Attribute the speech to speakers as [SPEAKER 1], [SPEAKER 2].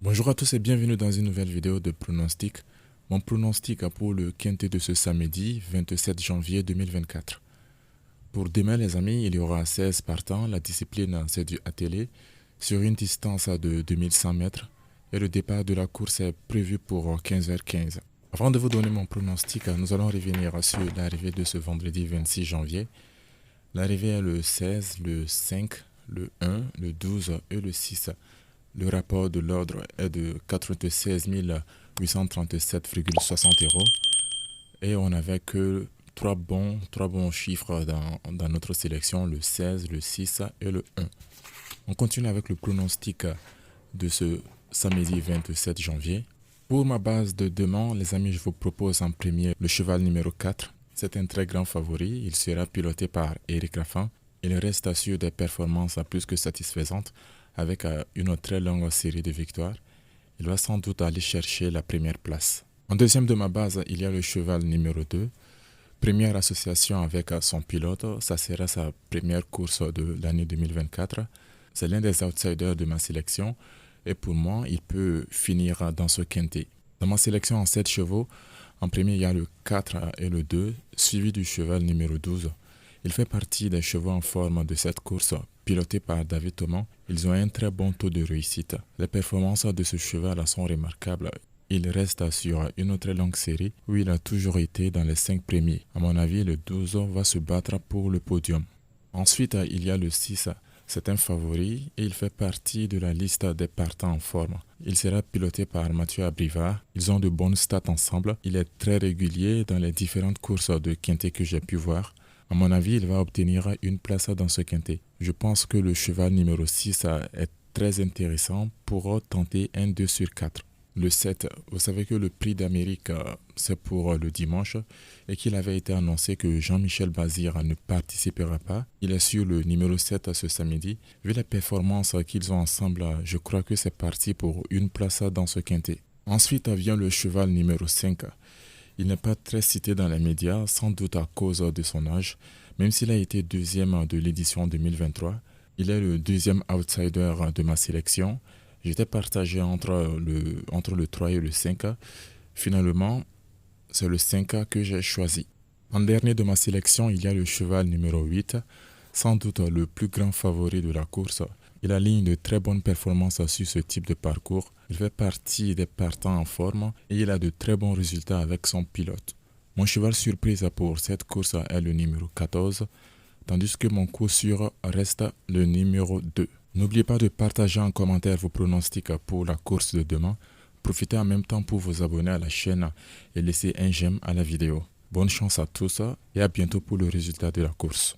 [SPEAKER 1] Bonjour à tous et bienvenue dans une nouvelle vidéo de pronostic. Mon pronostic pour le quintet de ce samedi 27 janvier 2024. Pour demain les amis, il y aura 16 partants. La discipline c'est du attelé sur une distance de 2100 mètres et le départ de la course est prévu pour 15h15. Avant de vous donner mon pronostic, nous allons revenir sur l'arrivée de ce vendredi 26 janvier. L'arrivée est le 16, le 5, le 1, le 12 et le 6. Le rapport de l'ordre est de 96 837,60 € et on n'avait que trois bons chiffres dans notre sélection, le 16, le 6 et le 1. On continue avec le pronostic de ce samedi 27 janvier. Pour ma base de demain, les amis, je vous propose en premier le cheval numéro 4. C'est un très grand favori, il sera piloté par Eric Raffin. Il reste sur des performances plus que satisfaisantes avec une très longue série de victoires. Il va sans doute aller chercher la première place. En deuxième de ma base, il y a le cheval numéro 2. Première association avec son pilote, ça sera sa première course de l'année 2024. C'est l'un des outsiders de ma sélection et pour moi, il peut finir dans ce quintet. Dans ma sélection en 7 chevaux, en premier, il y a le 4 et le 2, suivi du cheval numéro 12. Il fait partie des chevaux en forme de cette course, pilotés par David Thomas. Ils ont un très bon taux de réussite. Les performances de ce cheval sont remarquables. Il reste sur une très longue série où il a toujours été dans les 5 premiers. À mon avis, le 12 va se battre pour le podium. Ensuite, il y a le 6. C'est un favori et il fait partie de la liste des partants en forme. Il sera piloté par Mathieu Abrivard. Ils ont de bonnes stats ensemble. Il est très régulier dans les différentes courses de quintet que j'ai pu voir. À mon avis, il va obtenir une place dans ce quintet. Je pense que le cheval numéro 6 est très intéressant pour tenter un 2 sur 4. Le 7, vous savez que le prix d'Amérique, c'est pour le dimanche et qu'il avait été annoncé que Jean-Michel Bazir ne participera pas. Il est sur le numéro 7 ce samedi. Vu la performance qu'ils ont ensemble, je crois que c'est parti pour une place dans ce quintet. Ensuite vient le cheval numéro 5. Il n'est pas très cité dans les médias, sans doute à cause de son âge. Même s'il a été deuxième de l'édition 2023, il est le deuxième outsider de ma sélection. J'étais partagé entre le 3 et le 5. Finalement, c'est le 5 que j'ai choisi. En dernier de ma sélection, il y a le cheval numéro 8, sans doute le plus grand favori de la course. Il aligne de très bonnes performances sur ce type de parcours. Il fait partie des partants en forme et il a de très bons résultats avec son pilote. Mon cheval surprise pour cette course est le numéro 14, tandis que mon coup sûr reste le numéro 2. N'oubliez pas de partager en commentaire vos pronostics pour la course de demain. Profitez en même temps pour vous abonner à la chaîne et laisser un j'aime à la vidéo. Bonne chance à tous et à bientôt pour le résultat de la course.